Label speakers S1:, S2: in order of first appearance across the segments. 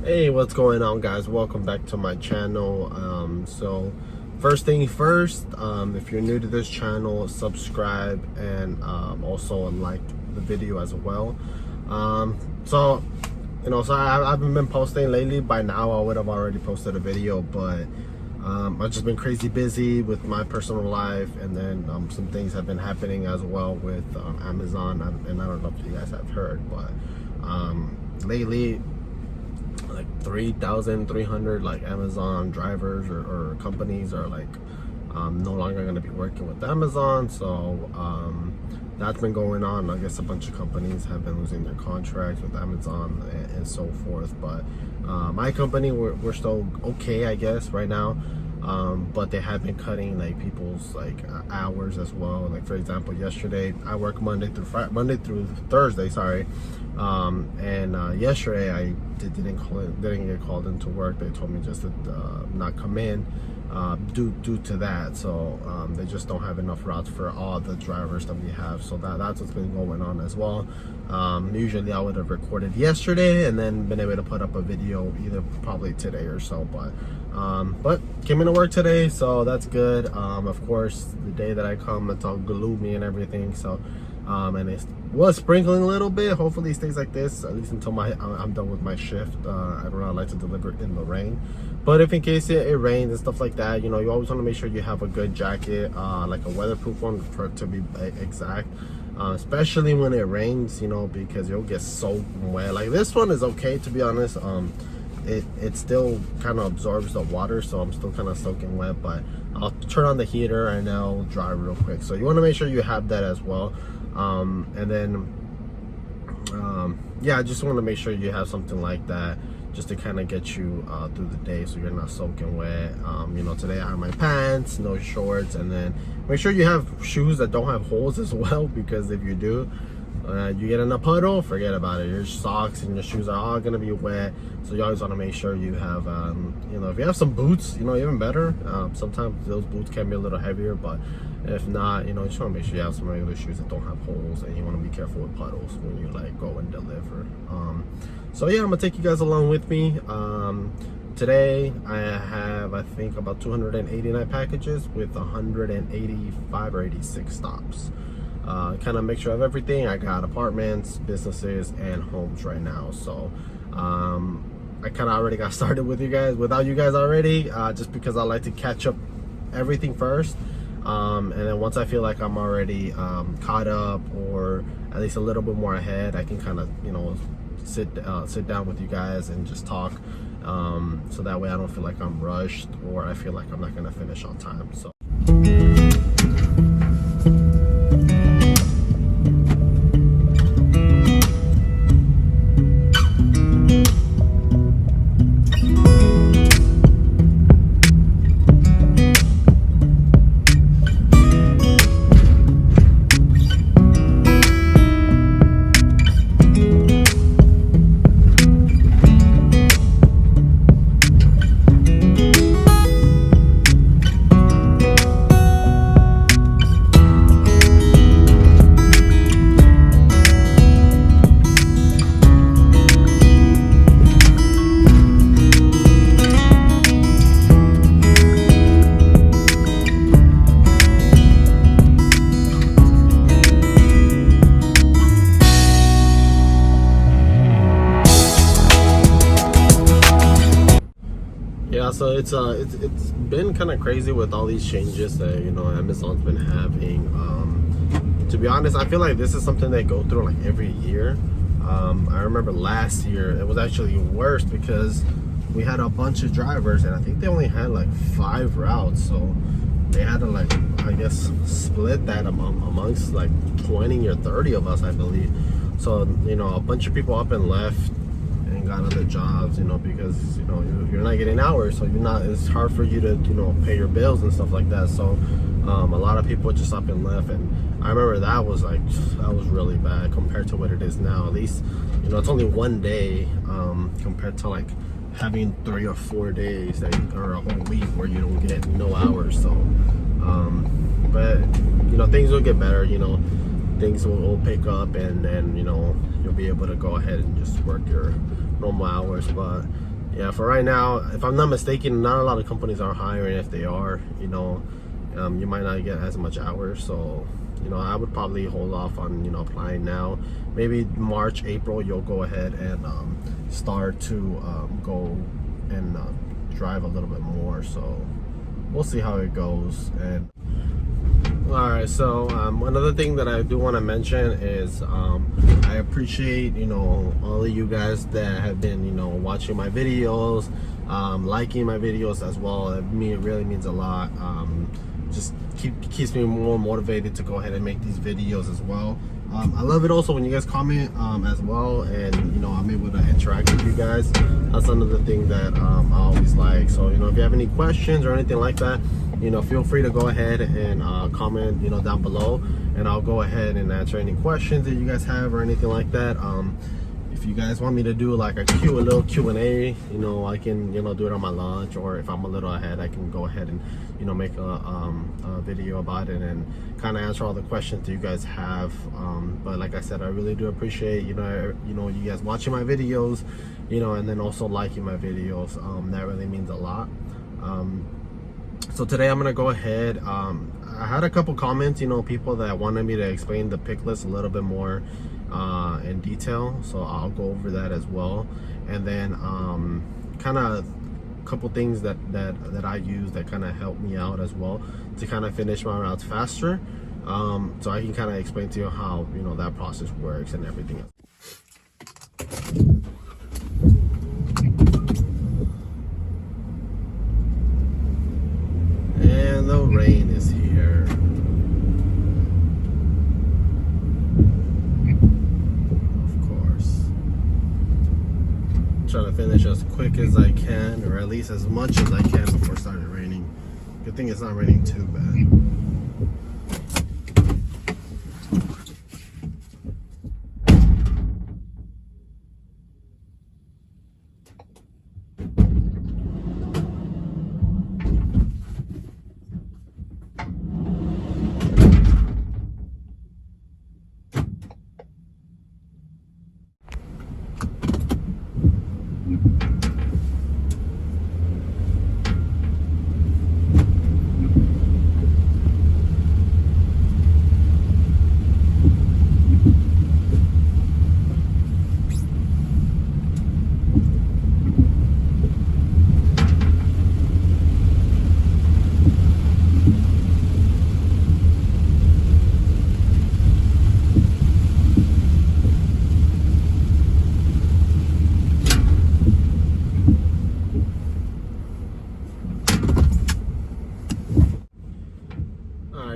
S1: Hey, what's going on, guys? Welcome back to my channel. So first thing first, if you're new to this channel, subscribe and also like the video as well. So I haven't been posting lately. By now I would have already posted a video, but I've just been crazy busy with my personal life, and then some things have been happening as well with Amazon, and I don't know if you guys have heard, but lately like 3,300 like Amazon drivers or companies are like no longer going to be working with Amazon. So that's been going on. I guess a bunch of companies have been losing their contracts with Amazon and so forth, but my company, we're still okay, I guess, right now. But they have been cutting like people's like hours as well. Like, for example, yesterday I work Monday through Thursday, sorry. And yesterday I didn't get called into work. They told me just to not come in due to that. So they just don't have enough routes for all the drivers that we have. So that's what's been going on as well. Usually I would have recorded yesterday and then been able to put up a video either probably today or so, but came into work today, so that's good. Of course, the day that I come, it's all gloomy and everything. So and it was sprinkling a little bit. Hopefully it stays like this at least until I'm done with my shift. I don't really like to deliver in the rain, but if in case it rains and stuff like that, you always want to make sure you have a good jacket, like a weatherproof one to be exact. Especially when it rains, because you'll get soaked wet. Like, this one is okay, to be honest. It still kind of absorbs the water, so I'm still kind of soaking wet, but I'll turn on the heater and I'll dry real quick. So you want to make sure you have that as well. And then yeah, I just want to make sure you have something like that just to kind of get you through the day, so you're not soaking wet. Today I have my pants, no shorts, and then make sure you have shoes that don't have holes as well, because if you do, you get in a puddle, forget about it. Your socks and your shoes are all gonna be wet. So you always want to make sure you have if you have some boots, even better. Sometimes those boots can be a little heavier, but if not, you just want to make sure you have some regular shoes that don't have holes, and you want to be careful with puddles when you like go and deliver. So yeah, I'm gonna take you guys along with me. Today I have, I think, about 289 packages with 185 or 86 stops. Kind of make sure of everything. I got apartments, businesses, and homes right now. So I kind of already got started with you guys, without you guys already, just because I like to catch up everything first. And then once I feel like I'm already caught up, or at least a little bit more ahead, I can kind of sit down with you guys and just talk, so that way I don't feel like I'm rushed, or I feel like I'm not gonna finish on time. So yeah, so it's been kind of crazy with all these changes that Amazon's been having. To be honest, I feel like this is something they go through like every year. I remember last year it was actually worse, because we had a bunch of drivers and I think they only had like 5 routes, so they had to, like, I guess, split that amongst like 20 or 30 of us, I believe. So a bunch of up and left and got other jobs, because you're not getting hours, so it's hard for you to pay your bills and stuff like that. So a lot of people just up and left, and I remember that was really bad compared to what it is now. At least it's only one day compared to like having 3 or 4 days or a whole week where you don't get no hours. So but things will get better. Things will pick up, and then you'll be able to go ahead and just work your normal hours. But yeah, for right now, if I'm not mistaken, not a lot of companies are hiring. If they are, you might not get as much hours. So I would probably hold off on applying now. Maybe March, April, you'll go ahead and start to go and drive a little bit more. So we'll see how it goes. And all right, so another thing that I do want to mention is I appreciate all of you guys that have been watching my videos, liking my videos as well. It really means a lot. Just keeps me more motivated to go ahead and make these videos as well. I love it also when you guys comment as well, and I'm able to interact with you guys. That's another thing that I always like. So if you have any questions or anything like that, feel free to go ahead and comment down below, and I'll go ahead and answer any questions that you guys have or anything like that. If you guys want me to do like a little Q&A, I can do it on my lunch, or if I'm a little ahead, I can go ahead and make a video about it and kind of answer all the questions that you guys have. But like I said, I really do appreciate you guys watching my videos, and then also liking my videos. That really means a lot. So today I'm gonna go ahead. I had a couple comments, people that wanted me to explain the pick list a little bit more in detail, so I'll go over that as well. And then kind of a couple things that I use that kind of help me out as well to kind of finish my routes faster, so I can kind of explain to you how that process works and everything else. And the rain is here. Of course. Trying to finish as quick as I can, or at least as much as I can before it started raining. Good thing it's not raining too bad.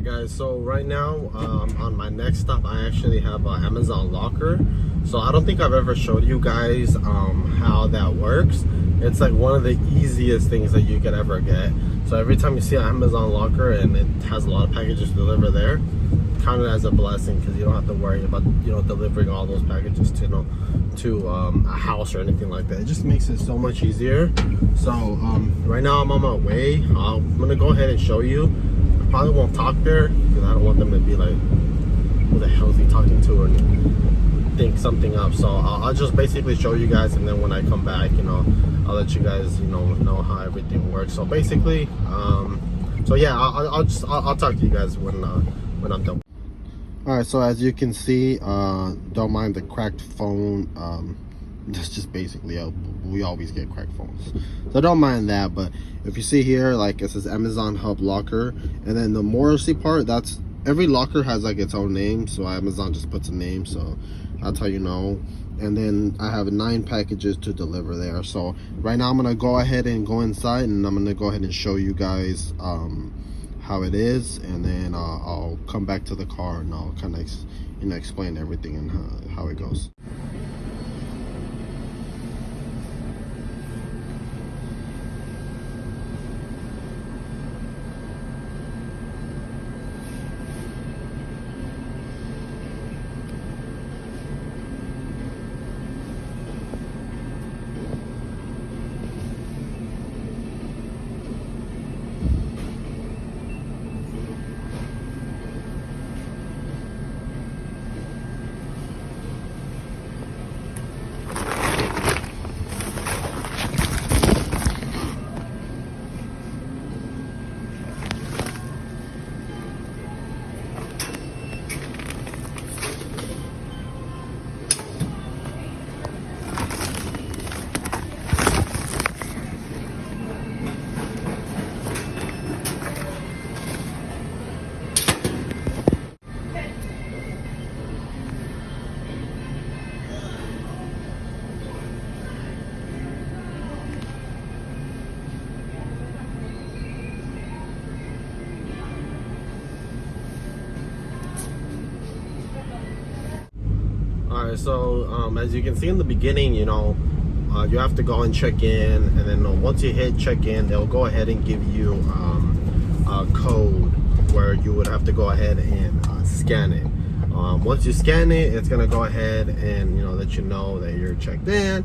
S1: Guys, so right now on my next stop I actually have an Amazon locker. So I don't think I've ever showed you guys how that works. It's like one of the easiest things that you could ever get. So every time you see an Amazon locker and it has a lot of packages to deliver there, count it as a blessing, because you don't have to worry about delivering all those packages to a house or anything like that. It just makes it so much easier. So right now I'm on my way. I'm gonna go ahead and show you. Probably won't talk there because I don't want them to be like, who the hell is he talking to, and think something up. So I'll just basically show you guys, and then when I come back, I'll let you guys know how everything works. So basically, so yeah, I'll talk to you guys when I'm done. All right, so as you can see, don't mind the cracked phone. That's just basically we always get cracked phones, so don't mind that. But if you see here, like it says Amazon Hub Locker, and then the Morrissey part, that's every locker has like its own name, so Amazon just puts a name, so that's how you know. And then I have 9 packages to deliver there. So right now I'm gonna go ahead and go inside, and I'm gonna go ahead and show you guys how it is, and then I'll come back to the car and I'll kind of explain everything and how it goes. right, so as you can see in the beginning, you know, you have to go and check in, and then once you hit check in, they'll go ahead and give you a code where you would have to go ahead and scan it. Once you scan it, it's gonna go ahead and, you know, let you know that you're checked in,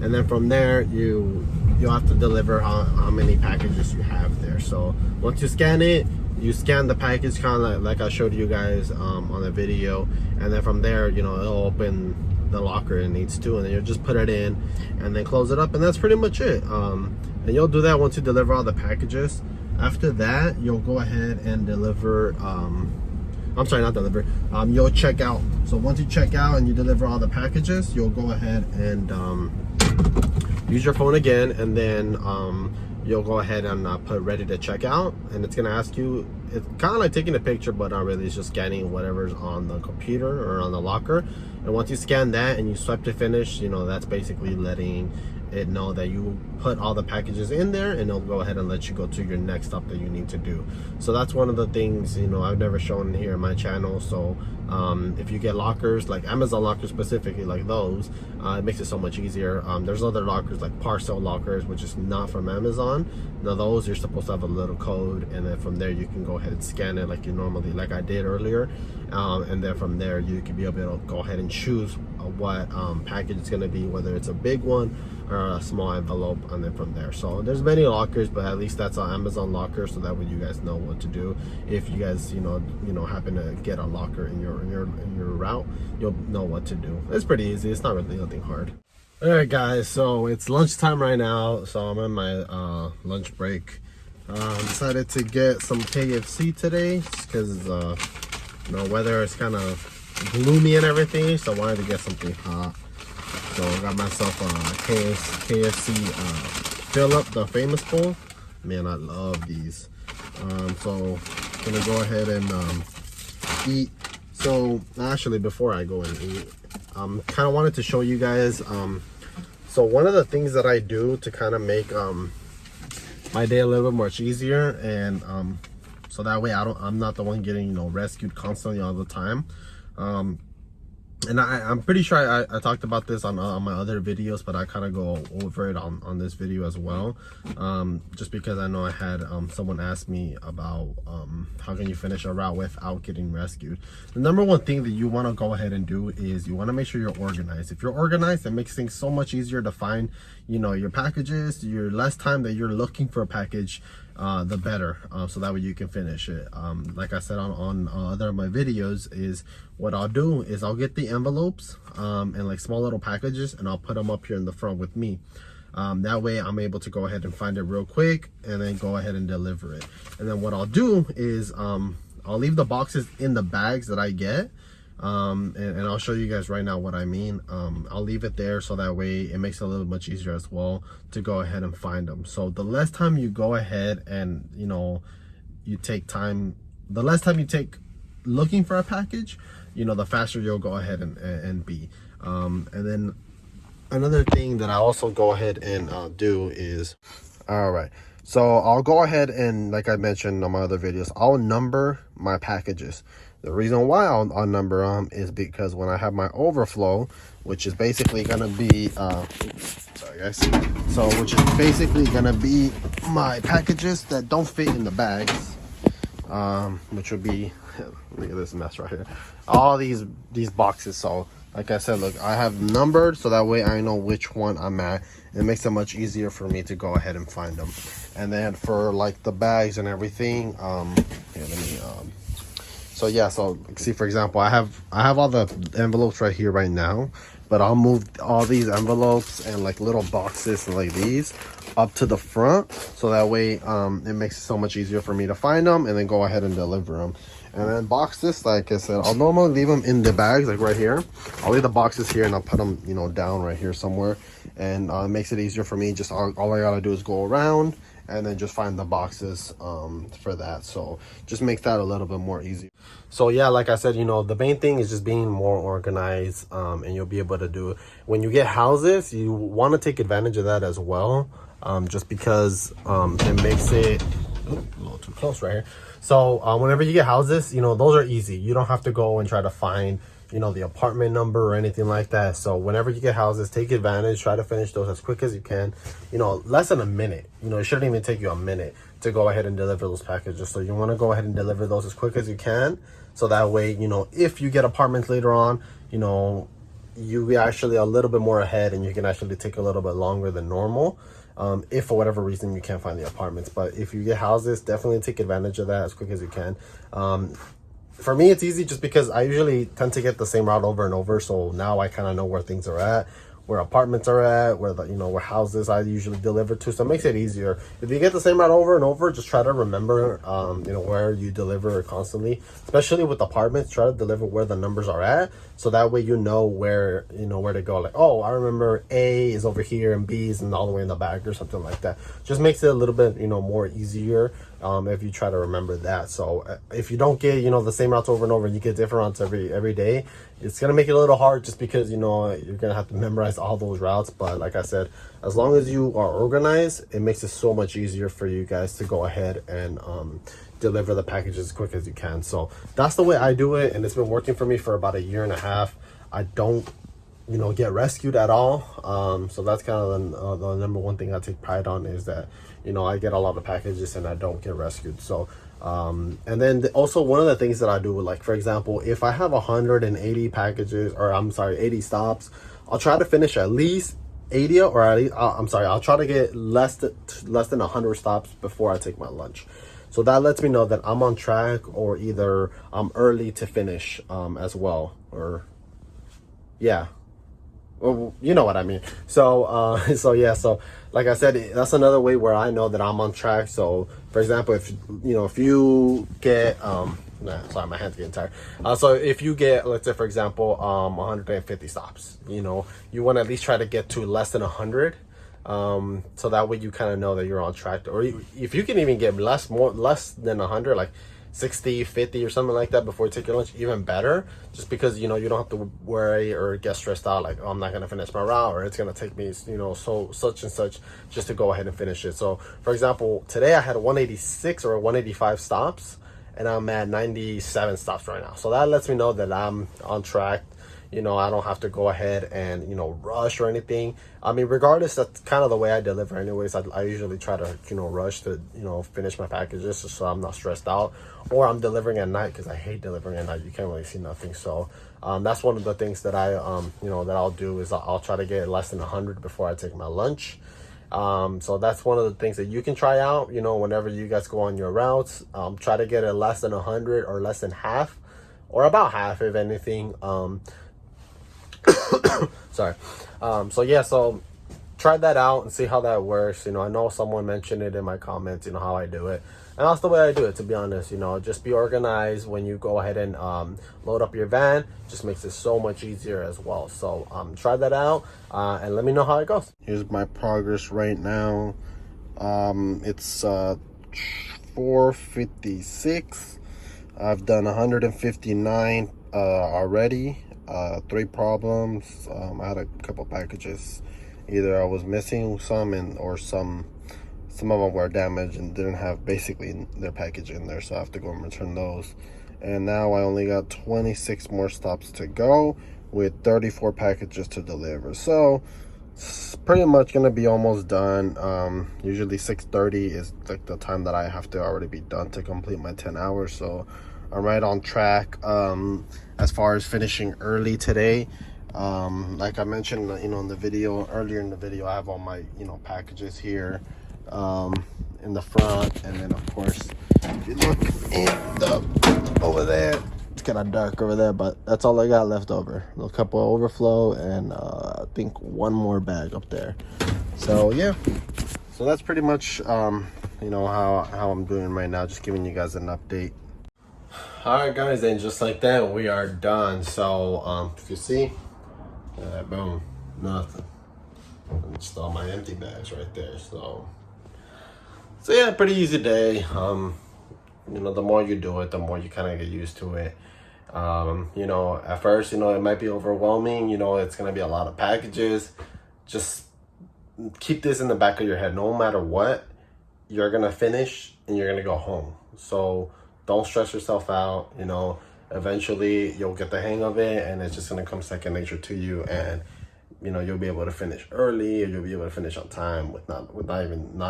S1: and then from there you'll have to deliver how many packages you have there. So once you scan it, you scan the package kind of like I showed you guys on the video, and then from there, you know, it'll open the locker it needs to, and then you'll just put it in and then close it up, and that's pretty much it. And you'll do that once you deliver all the packages. After that, you'll go ahead and deliver I'm sorry, not deliver, you'll check out. So once you check out and you deliver all the packages, you'll go ahead and use your phone again, and then you'll go ahead and put ready to check out, and it's gonna ask you, it's kind of like taking a picture, but not really. It's just scanning whatever's on the computer or on the locker, and once you scan that and you swipe to finish, you know, that's basically letting it know that you put all the packages in there, and it'll go ahead and let you go to your next stop that you need to do. So that's one of the things, you know, I've never shown here in my channel. So if you get lockers like Amazon lockers specifically, like those, it makes it so much easier. There's other lockers like parcel lockers, which is not from Amazon. Now those, you're supposed to have a little code, and then from there you can go ahead and scan it like you normally, like I did earlier, and then from there you can be able to go ahead and choose what package it's going to be, whether it's a big one or a small envelope, and then from there. So there's many lockers, but at least that's an Amazon locker, so that way you guys know what to do. If you guys you know happen to get a locker in your route, you'll know what to do. It's pretty easy. It's not really nothing hard. All right guys, so it's lunchtime right now, so I'm on my lunch break. Decided to get some KFC today because you know, weather is kind of gloomy and everything, so I wanted to get something hot. So I got myself a KFC fill up, the famous bowl. Man, I love these. So I'm gonna go ahead and eat. So actually, before I go and eat, kind of wanted to show you guys. So one of the things that I do to kind of make my day a little bit much easier, and so that way I'm not the one getting, you know, rescued constantly all the time. And I'm pretty sure I talked about this on my other videos, but I kind of go over it on this video as well, just because I know I had someone ask me about how can you finish a route without getting rescued. The number one thing that you want to go ahead and do is you want to make sure you're organized. If you're organized, it makes things so much easier to find, you know, your packages. Your less time that you're looking for a package, the better, so that way you can finish it. Like I said on other of my videos, is what I'll do is I'll get the envelopes and like small little packages, and I'll put them up here in the front with me. That way I'm able to go ahead and find it real quick and then go ahead and deliver it. And then what I'll do is I'll leave the boxes in the bags that I get, and I'll show you guys right now what I mean. I'll leave it there so that way it makes it a little much easier as well to go ahead and find them. So the less time you go ahead and, you know, you take time, the less time you take looking for a package, you know, the faster you'll go ahead and be. And then another thing that I also go ahead and do is, all right, so I'll go ahead and, like I mentioned on my other videos, I'll number my packages. The reason why I'll number them is because when I have my overflow, which is basically gonna be sorry guys, so which is basically gonna be my packages that don't fit in the bags, which would be, look at this mess right here, all these boxes. So like I said, look, I have numbered so that way I know which one I'm at. It makes it much easier for me to go ahead and find them. And then for like the bags and everything, here, let me so yeah, so see, for example, I have all the envelopes right here right now, but I'll move all these envelopes and like little boxes and like these up to the front, so that way it makes it so much easier for me to find them and then go ahead and deliver them. And then boxes, like I said, I'll normally leave them in the bags, like right here. I'll leave the boxes here and I'll put them, you know, down right here somewhere, and it makes it easier for me. Just all I gotta do is go around and then just find the boxes for that. So just make that a little bit more easy. So yeah, like I said, you know, the main thing is just being more organized, and you'll be able to do it. When you get houses, you want to take advantage of that as well, just because it makes it a little too close right here. So whenever you get houses, you know, those are easy. You don't have to go and try to find, you know, the apartment number or anything like that. So whenever you get houses, take advantage, try to finish those as quick as you can. You know, less than a minute. You know, it shouldn't even take you a minute to go ahead and deliver those packages. So you want to go ahead and deliver those as quick as you can. So that way, you know, if you get apartments later on, you know, you be actually a little bit more ahead and you can actually take a little bit longer than normal. If for whatever reason you can't find the apartments. But if you get houses, definitely take advantage of that as quick as you can. For me, it's easy just because I usually tend to get the same route over and over. So now I kind of know where things are at, where apartments are at, where where houses I usually deliver to. So it makes it easier. If you get the same route over and over, just try to remember, where you deliver constantly, especially with apartments. Try to deliver where the numbers are at. So that way, where to go. Like, oh, I remember A is over here and B is all the way in the back or something like that. Just makes it a little bit, more easier. If you try to remember that. So if you don't get, the same routes over and over, and you get different routes every day, it's going to make it a little hard just because, you're going to have to memorize all those routes. But like I said, as long as you are organized, it makes it so much easier for you guys to go ahead and deliver the packages as quick as you can. So that's the way I do it. And it's been working for me for about 1.5 years. I don't, get rescued at all. So that's kind of the number one thing I take pride on, is that, I get a lot of packages and I don't get rescued. So, and then also one of the things that I do, like, for example, if I have 180 packages, or 80 stops, I'll try to finish at least 80, or at least, I'll try to get less than 100 stops before I take my lunch. So that lets me know that I'm on track, or either I'm early to finish, as well, or yeah. Well, you know what I mean. So so like I said, that's another way where I know that I'm on track. So for example, if you get sorry, my hand's getting tired. So if you get, let's say for example, 150 stops, you want to at least try to get to less than 100. So that way you kind of know that you're on track. Or if you can even get less than 100, like 60, 50 or something like that before you take your lunch, even better, just because you don't have to worry or get stressed out like, oh, I'm not gonna finish my route, or it's gonna take me so such and such just to go ahead and finish it. So for example, today I had 186 or 185 stops, and I'm at 97 stops right now. So that lets me know that I'm on track. I don't have to go ahead and rush or anything. I mean, regardless, that's kind of the way I deliver anyways. I usually try to rush to finish my packages, so I'm not stressed out. Or I'm delivering at night, because I hate delivering at night. You can't really see nothing. So that's one of the things that I that I'll do, is I'll try to get less than 100 before I take my lunch. So that's one of the things that you can try out, whenever you guys go on your routes. Try to get it less than 100, or less than half, or about half if anything. Sorry. So try that out and see how that works. I know someone mentioned it in my comments, how I do it, and that's the way I do it, to be honest. Just be organized when you go ahead and load up your van. Just makes it so much easier as well. So try that out, and let me know how it goes. Here's my progress right now. It's 4:56. I've done 159 already. 3 problems. I had a couple packages. Either I was missing some, or some of them were damaged and didn't have basically their package in there, so I have to go and return those. And now I only got 26 more stops to go, with 34 packages to deliver. So it's pretty much gonna be almost done. Usually 6:30 is like the time that I have to already be done to complete my 10 hours. So I'm right on track as far as finishing early today. Like I mentioned, in the video earlier in the video, I have all my packages here in the front, and then of course if you look over there, it's kind of dark over there, but that's all I got left over. A little couple of overflow, and I think one more bag up there. So yeah, so that's pretty much how I'm doing right now, just giving you guys an update. Alright guys, and just like that, we are done. So if you see, boom, nothing. And just all my empty bags right there. So yeah, pretty easy day. The more you do it, the more you kind of get used to it. At first, it might be overwhelming. It's gonna be a lot of packages. Just keep this in the back of your head. No matter what, you're gonna finish and you're gonna go home. So don't stress yourself out. eventually you'll get the hang of it, and it's just gonna come second nature to you, and you know, you'll be able to finish early, and you'll be able to finish on time with not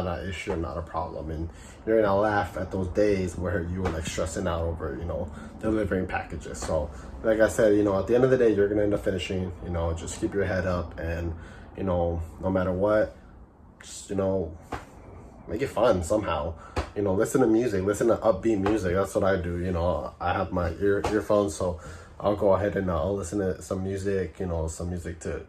S1: an issue, not a problem. And you're gonna laugh at those days where you were like stressing out over, you know, delivering packages. So like I said, you know, at the end of the day, you're gonna end up finishing. You know, just keep your head up, and you know, no matter what, just, you know, make it fun somehow. You know, listen to music, listen to upbeat music. That's what I do. You know, I have my earphones, so I'll go ahead and I'll listen to some music, you know, some music to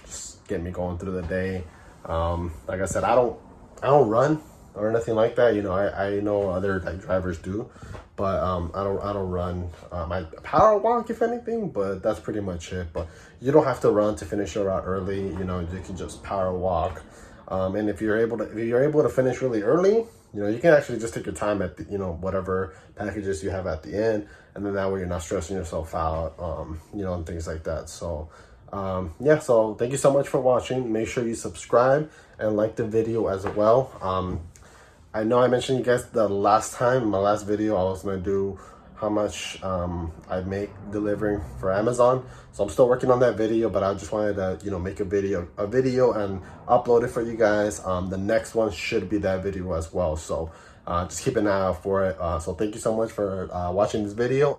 S1: just get me going through the day. Like I said, I don't run or anything like that. You know, I know other like drivers do, but I don't run. I power walk if anything, but that's pretty much it. But you don't have to run to finish your route early. You know, you can just power walk. And if you're able to finish really early, you know, you can actually just take your time at the, you know, whatever packages you have at the end, and then that way you're not stressing yourself out, you know, and things like that. So yeah, so thank you so much for watching. Make sure you subscribe and like the video as well. I know I mentioned you guys the last time, my last video, I was gonna do how much I make delivering for Amazon. So I'm still working on that video, but I just wanted to, you know, make a video and upload it for you guys. The next one should be that video as well. So just keep an eye out for it. So thank you so much for watching this video.